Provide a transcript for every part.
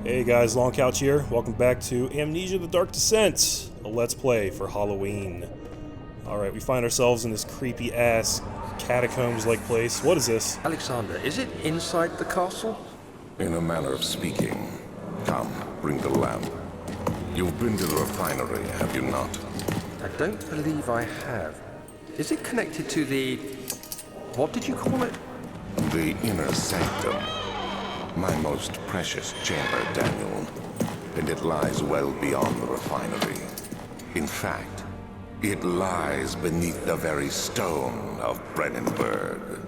Hey guys, Long Couch here. Welcome back to Amnesia: The Dark Descent, a Let's Play for Halloween. Alright, we find ourselves in this creepy-ass, catacombs-like place. What is this? Alexander, is it inside the castle? In a manner of speaking. Come, bring the lamp. You've been to the refinery, have you not? I don't believe I have. Is it connected to the... what did you call it? The inner sanctum. My most precious chamber, Daniel. And it lies well beyond the refinery. In fact, it lies beneath the very stone of Brennenburg.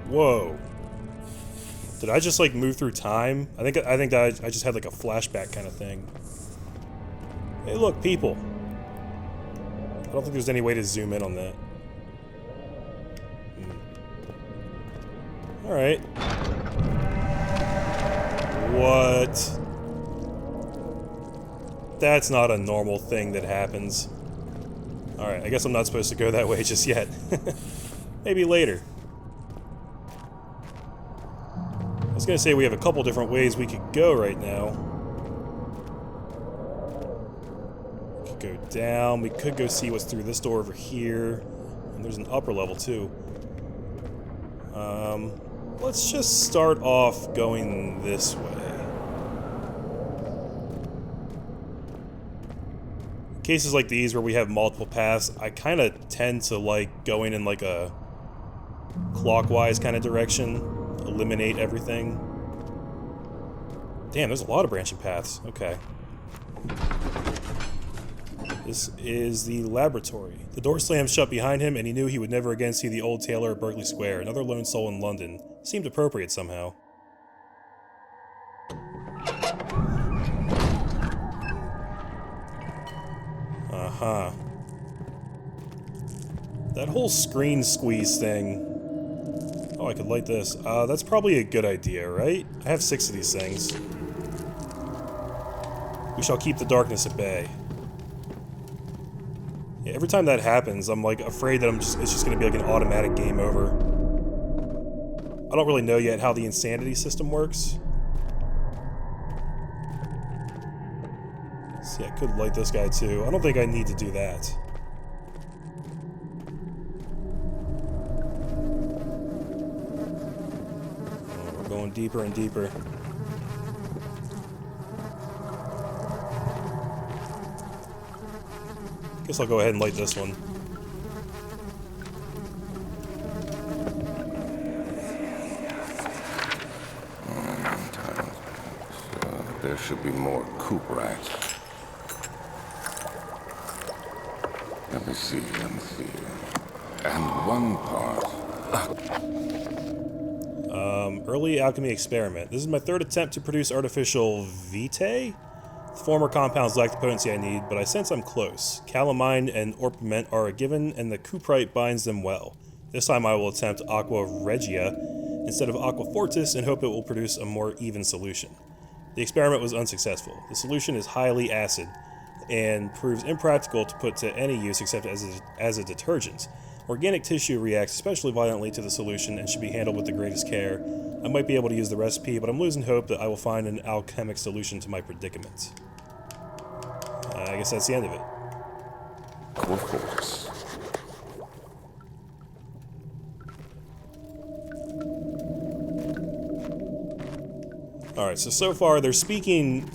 Whoa. Did I just like move through time? I think that I just had like a flashback kind of thing. Hey look, people. I don't think there's any way to zoom in on that. Alright. What? That's not a normal thing that happens. Alright, I guess I'm not supposed to go that way just yet. Maybe later. I was gonna say we have a couple different ways we could go right now. We could go down, we could go see what's through this door over here. And there's an upper level too. Let's just start off going this way. Cases like these where we have multiple paths, I kind of tend to like going in like a clockwise kind of direction, eliminate everything. Damn, there's a lot of branching paths. Okay. This is the laboratory. The door slammed shut behind him, and he knew he would never again see the old tailor at Berkeley Square. Another lone soul in London. Seemed appropriate somehow. Uh-huh. That whole screen squeeze thing. Oh, I could light this. That's probably a good idea, right? I have 6 of these things. We shall keep the darkness at bay. Yeah, every time that happens, I'm like afraid that it's just gonna be like an automatic game over. I don't really know yet how the insanity system works. See, I could light this guy too. I don't think I need to do that. Oh, we're going deeper and deeper. Guess I'll go ahead and light this one. There should be more coop racks. Let me see. And one part. Early alchemy experiment. This is my 3rd attempt to produce artificial vitae? The former compounds lack the potency I need, but I sense I'm close. Calamine and orpiment are a given, and the cuprite binds them well. This time I will attempt aqua regia instead of aqua fortis and hope it will produce a more even solution. The experiment was unsuccessful. The solution is highly acid and proves impractical to put to any use except as a detergent. Organic tissue reacts especially violently to the solution and should be handled with the greatest care. I might be able to use the recipe, but I'm losing hope that I will find an alchemic solution to my predicament. I guess that's the end of it. Of course. Alright, so far they're speaking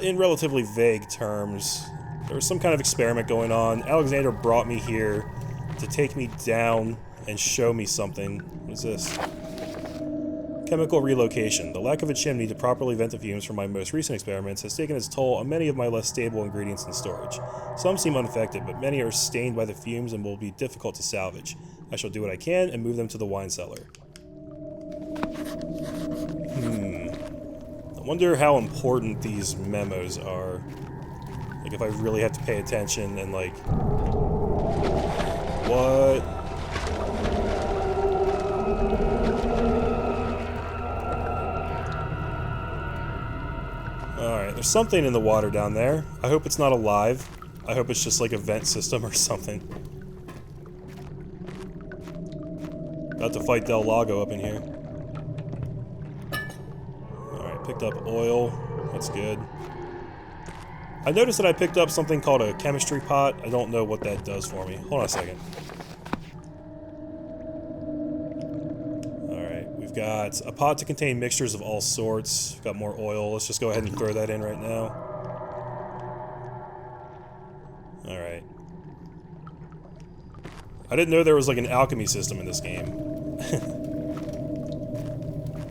in relatively vague terms. There was some kind of experiment going on. Alexander brought me here to take me down and show me something. What is this? Chemical relocation. The lack of a chimney to properly vent the fumes from my most recent experiments has taken its toll on many of my less stable ingredients in storage. Some seem unaffected, but many are stained by the fumes and will be difficult to salvage. I shall do what I can and move them to the wine cellar. I wonder how important these memos are. Like, if I really have to pay attention and, like... What? Alright, there's something in the water down there. I hope it's not alive. I hope it's just like a vent system or something. About to fight Del Lago up in here. Alright, picked up oil. That's good. I noticed that I picked up something called a chemistry pot. I don't know what that does for me. Hold on a second. Alright, we've got a pot to contain mixtures of all sorts. We've got more oil. Let's just go ahead and throw that in right now. Alright. I didn't know there was like an alchemy system in this game.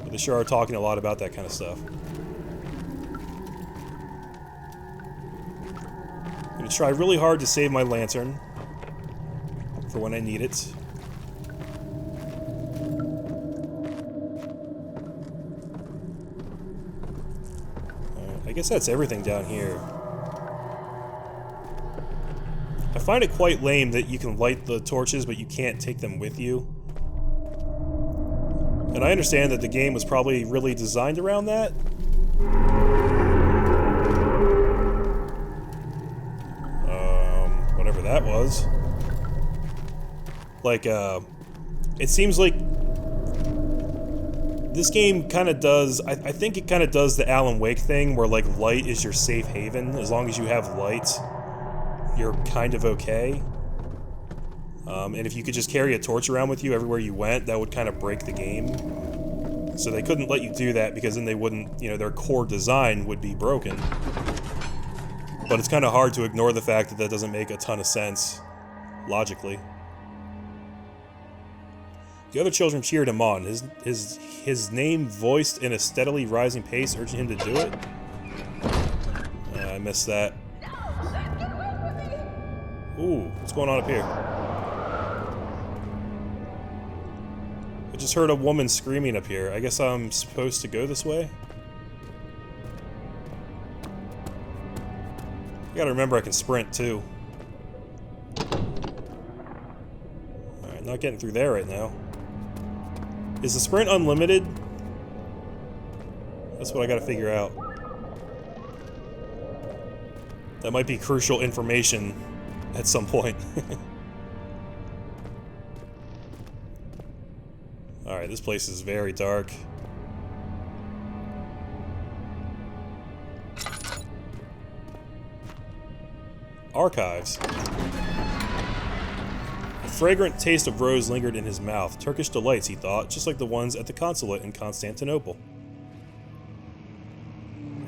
But they sure are talking a lot about that kind of stuff. I'm gonna try really hard to save my lantern for when I need it. I guess that's everything down here. I find it quite lame that you can light the torches, but you can't take them with you. And I understand that the game was probably really designed around that. Whatever that was. Like, it seems like this game kind of does, I think it kind of does the Alan Wake thing, where, like, light is your safe haven. As long as you have light, you're kind of okay. And if you could just carry a torch around with you everywhere you went, that would kind of break the game. So they couldn't let you do that, because then they wouldn't, you know, their core design would be broken. But it's kind of hard to ignore the fact that that doesn't make a ton of sense, logically. The other children cheered him on, his name voiced in a steadily rising pace, urging him to do it. I missed that. Ooh, what's going on up here? I just heard a woman screaming up here. I guess I'm supposed to go this way? I gotta remember I can sprint, too. Alright, not getting through there right now. Is the sprint unlimited? That's what I gotta figure out. That might be crucial information at some point. Alright, this place is very dark. Archives. A fragrant taste of rose lingered in his mouth. Turkish delights, he thought, just like the ones at the consulate in Constantinople.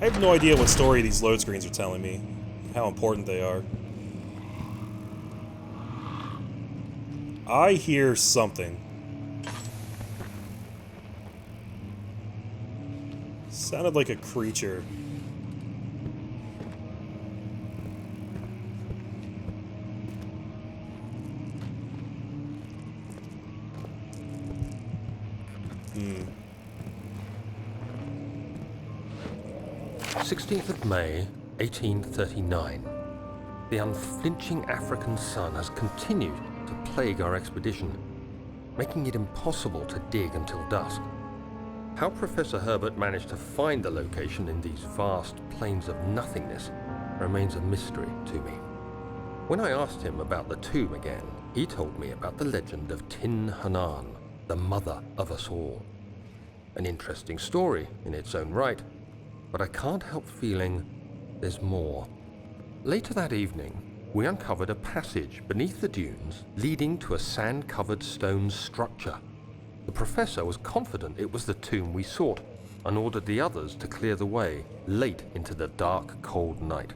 I have no idea what story these load screens are telling me, how important they are. I hear something. Sounded like a creature. Hmm. 16th of May, 1839. The unflinching African sun has continued to plague our expedition, making it impossible to dig until dusk. How Professor Herbert managed to find the location in these vast plains of nothingness remains a mystery to me. When I asked him about the tomb again, he told me about the legend of Tin Hanan, the mother of us all. An interesting story in its own right, but I can't help feeling there's more. Later that evening, we uncovered a passage beneath the dunes leading to a sand-covered stone structure. The professor was confident it was the tomb we sought and ordered the others to clear the way late into the dark, cold night.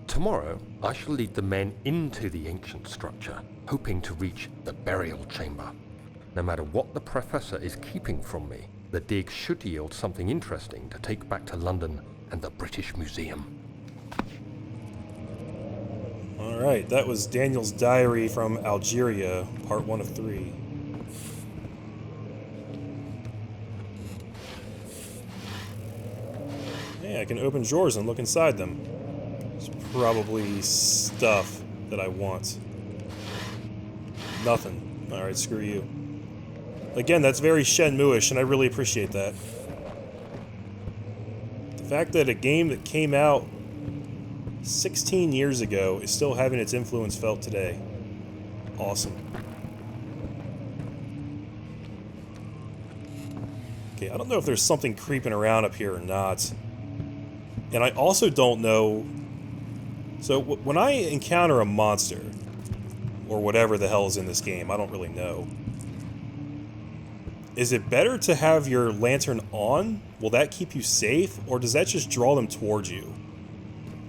Tomorrow, I shall lead the men into the ancient structure, hoping to reach the burial chamber. No matter what the professor is keeping from me, the dig should yield something interesting to take back to London and the British Museum. Alright, that was Daniel's diary from Algeria, part 1 of 3. Yeah, I can open drawers and look inside them. It's probably stuff that I want. Nothing. Alright, screw you. Again, that's very Shenmue-ish, and I really appreciate that. The fact that a game that came out 16 years ago is still having its influence felt today. Awesome. Okay, I don't know if there's something creeping around up here or not. And I also don't know... So, when I encounter a monster, or whatever the hell is in this game, I don't really know. Is it better to have your lantern on? Will that keep you safe, or does that just draw them towards you?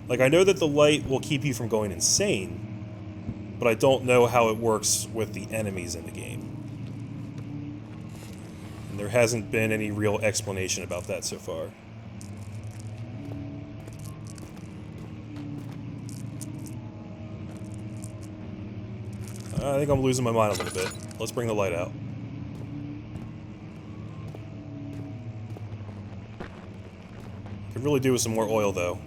Like, I know that the light will keep you from going insane, but I don't know how it works with the enemies in the game. And there hasn't been any real explanation about that so far. I think I'm losing my mind a little bit. Let's bring the light out. Could really do with some more oil, though.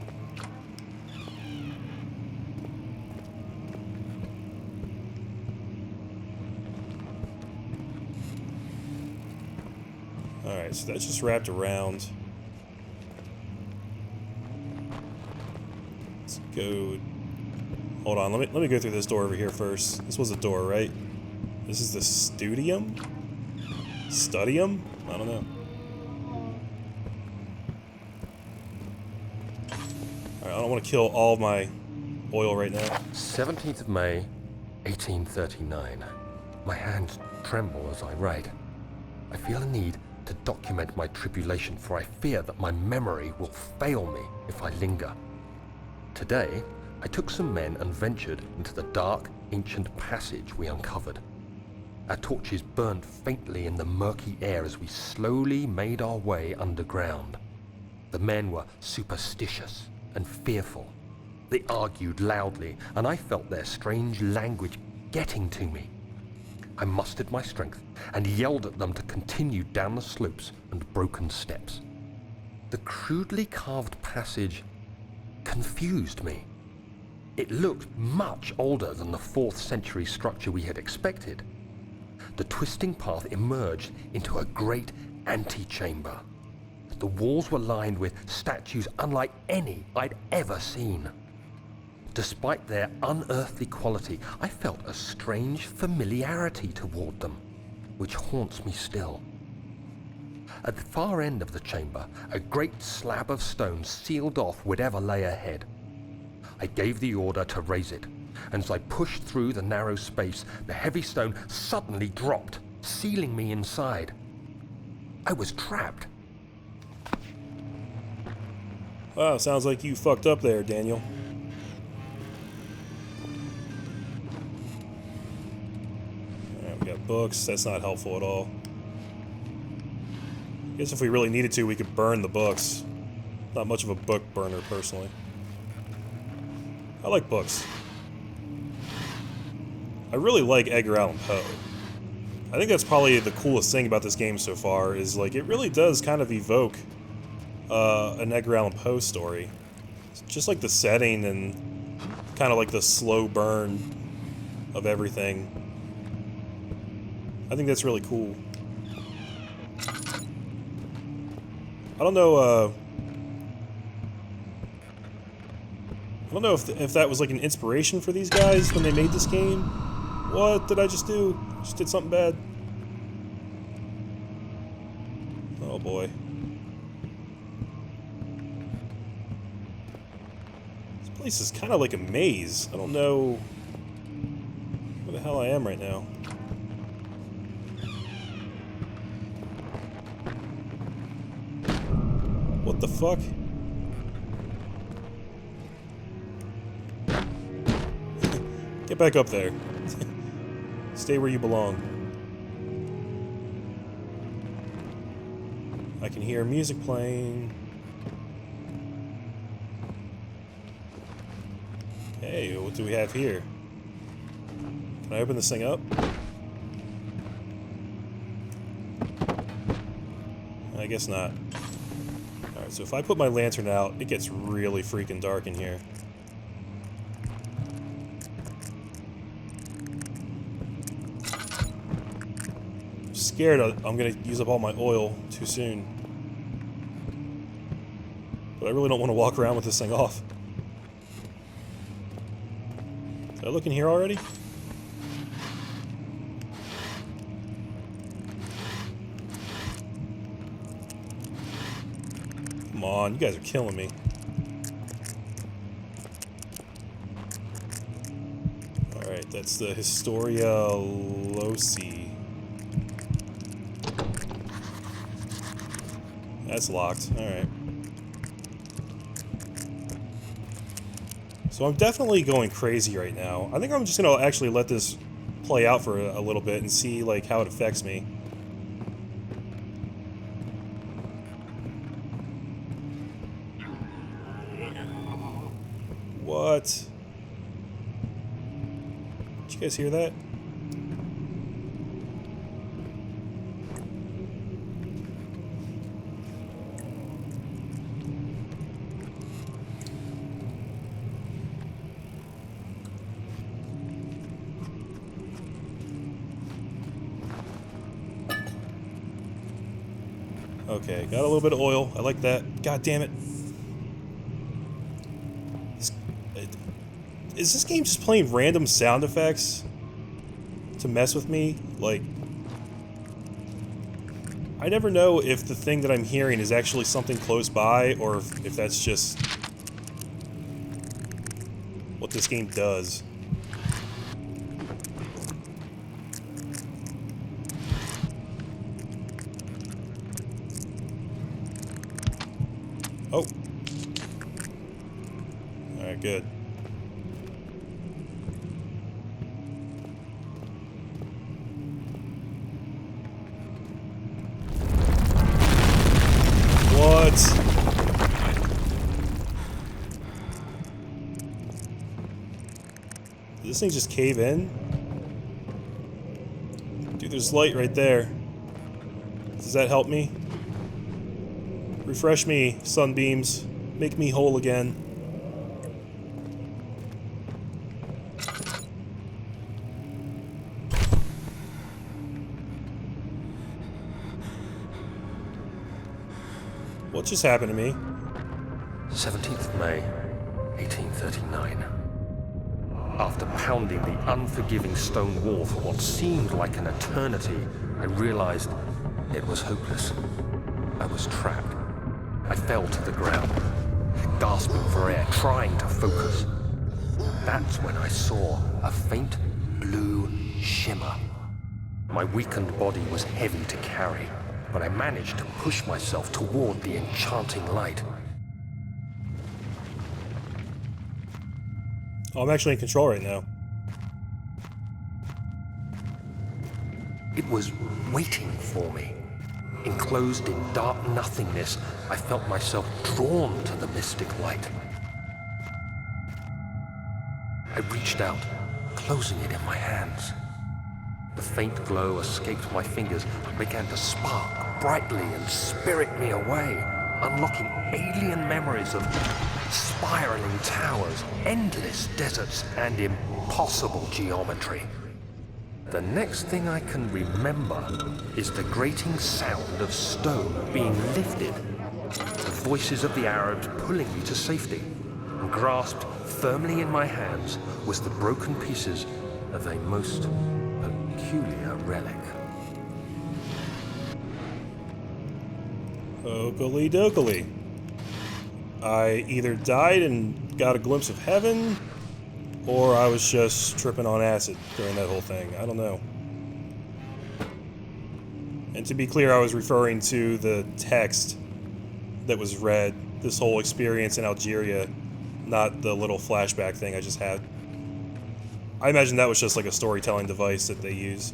Alright, so that's just wrapped around. Let's go... Hold on, let me go through this door over here first. This was a door, right? This is the studium? Studium? I don't know. Alright, I don't want to kill all of my oil right now. 17th of May, 1839. My hands tremble as I write. I feel a need to document my tribulation, for I fear that my memory will fail me if I linger. Today, I took some men and ventured into the dark, ancient passage we uncovered. Our torches burned faintly in the murky air as we slowly made our way underground. The men were superstitious and fearful. They argued loudly, and I felt their strange language getting to me. I mustered my strength and yelled at them to continue down the slopes and broken steps. The crudely carved passage confused me. It looked much older than the 4th century structure we had expected. The twisting path emerged into a great antechamber. The walls were lined with statues unlike any I'd ever seen. Despite their unearthly quality, I felt a strange familiarity toward them, which haunts me still. At the far end of the chamber, a great slab of stone sealed off whatever lay ahead. I gave the order to raise it, and as I pushed through the narrow space, the heavy stone suddenly dropped, sealing me inside. I was trapped. Wow, sounds like you fucked up there, Daniel. Alright, we got books. That's not helpful at all. I guess if we really needed to, we could burn the books. Not much of a book burner, personally. I like books. I really like Edgar Allan Poe. I think that's probably the coolest thing about this game so far, is like it really does kind of evoke an Edgar Allan Poe story. It's just like the setting and kind of like the slow burn of everything. I think that's really cool. I don't know if that was like an inspiration for these guys when they made this game. What did I just do? I just did something bad. Oh boy. This place is kind of like a maze. I don't know where the hell I am right now. What the fuck? Get back up there. Stay where you belong. I can hear music playing. Hey, what do we have here? Can I open this thing up? I guess not. Alright, so if I put my lantern out, it gets really freaking dark in here. Scared I'm gonna use up all my oil too soon. But I really don't want to walk around with this thing off. Did I look in here already? Come on, you guys are killing me. Alright, that's the Historia Loci. That's locked. Alright. So I'm definitely going crazy right now. I think I'm just gonna actually let this play out for a little bit and see, like, how it affects me. What? Did you guys hear that? Okay, got a little bit of oil. I like that. God damn it. Is this game just playing random sound effects to mess with me? Like, I never know if the thing that I'm hearing is actually something close by or if that's just what this game does. Oh. Alright, good. What? Did this thing just cave in? Dude, there's light right there. Does that help me? Refresh me, sunbeams. Make me whole again. What just happened to me? 17th of May, 1839. After pounding the unforgiving stone wall for what seemed like an eternity, I realized it was hopeless. I was trapped. I fell to the ground, gasping for air, trying to focus. That's when I saw a faint blue shimmer. My weakened body was heavy to carry, but I managed to push myself toward the enchanting light. Oh, I'm actually in control right now. It was waiting for me. Enclosed in dark nothingness, I felt myself drawn to the mystic light. I reached out, closing it in my hands. The faint glow escaped my fingers and began to spark brightly and spirit me away, unlocking alien memories of spiraling towers, endless deserts, and impossible geometry. The next thing I can remember is the grating sound of stone being lifted, the voices of the Arabs pulling me to safety, and grasped firmly in my hands was the broken pieces of a most peculiar relic. Okily dokily. I either died and got a glimpse of heaven, or I was just tripping on acid during that whole thing. I don't know. And to be clear, I was referring to the text that was read, this whole experience in Algeria, not the little flashback thing I just had. I imagine that was just like a storytelling device that they use.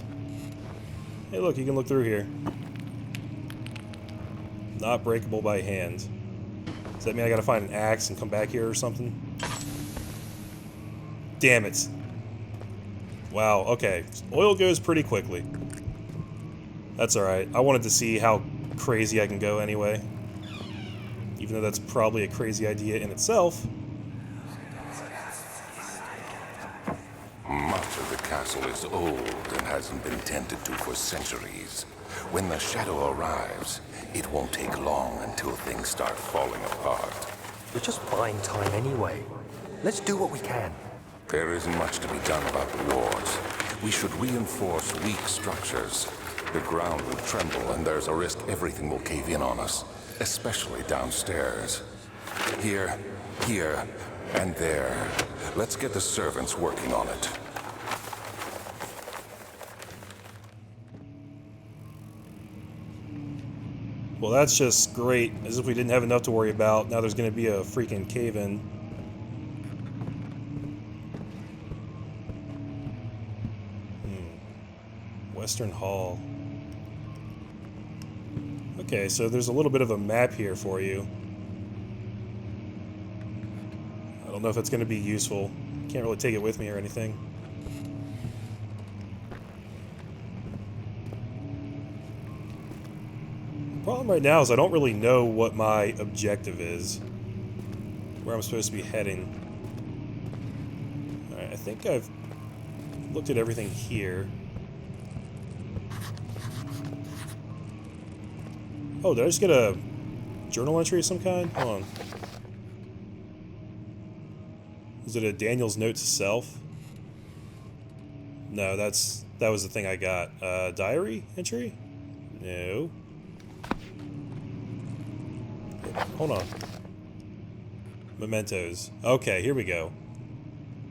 Hey look, you can look through here. Not breakable by hand. Does that mean I gotta find an axe and come back here or something? Damn it. Wow, okay. Oil goes pretty quickly. That's alright. I wanted to see how crazy I can go anyway. Even though that's probably a crazy idea in itself. Much of the castle is old and hasn't been tended to for centuries. When the shadow arrives, it won't take long until things start falling apart. We're just buying time anyway. Let's do what we can. There isn't much to be done about the wards. We should reinforce weak structures, The ground will tremble, and there's a risk everything will cave in on us, especially downstairs. Here, and there. Let's get the servants working on it. Well, that's just great. As if we didn't have enough to worry about. Now there's going to be a freaking cave-in. Western Hall. Okay, so there's a little bit of a map here for you. I don't know if that's going to be useful. Can't really take it with me or anything. The problem right now is I don't really know what my objective is. Where I'm supposed to be heading. Alright, I think I've looked at everything here. Oh, did I just get a journal entry of some kind? Hold on. Is it a Daniel's note to self? No, that was the thing I got. Diary entry? No. Hold on. Mementos. Okay, here we go.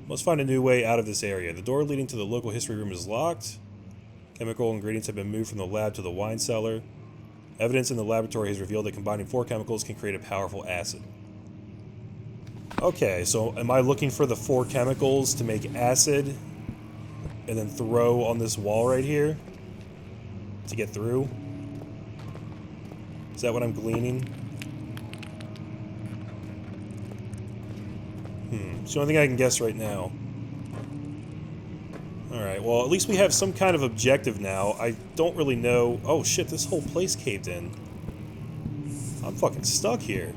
Let's find a new way out of this area. The door leading to the local history room is locked. Chemical ingredients have been moved from the lab to the wine cellar. Evidence in the laboratory has revealed that combining 4 chemicals can create a powerful acid. Okay, so am I looking for the 4 chemicals to make acid and then throw on this wall right here to get through? Is that what I'm gleaning? It's the only thing I can guess right now. Alright, well, at least we have some kind of objective now. I don't really know... Oh, shit, this whole place caved in. I'm fucking stuck here.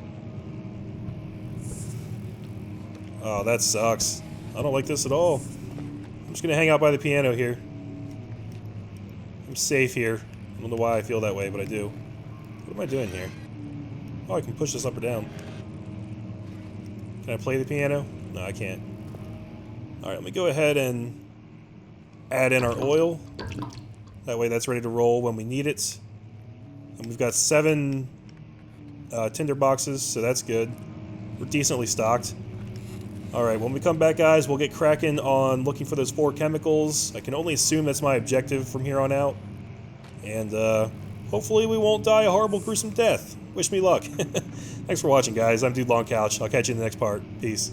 Oh, that sucks. I don't like this at all. I'm just gonna hang out by the piano here. I'm safe here. I don't know why I feel that way, but I do. What am I doing here? Oh, I can push this up or down. Can I play the piano? No, I can't. Alright, let me go ahead and add in our oil. That way that's ready to roll when we need it. And we've got 7 tinder boxes, so that's good. We're decently stocked. Alright, when we come back, guys, we'll get cracking on looking for those 4 chemicals. I can only assume that's my objective from here on out. And hopefully we won't die a horrible, gruesome death. Wish me luck. Thanks for watching, guys. I'm Dude Long Couch. I'll catch you in the next part. Peace.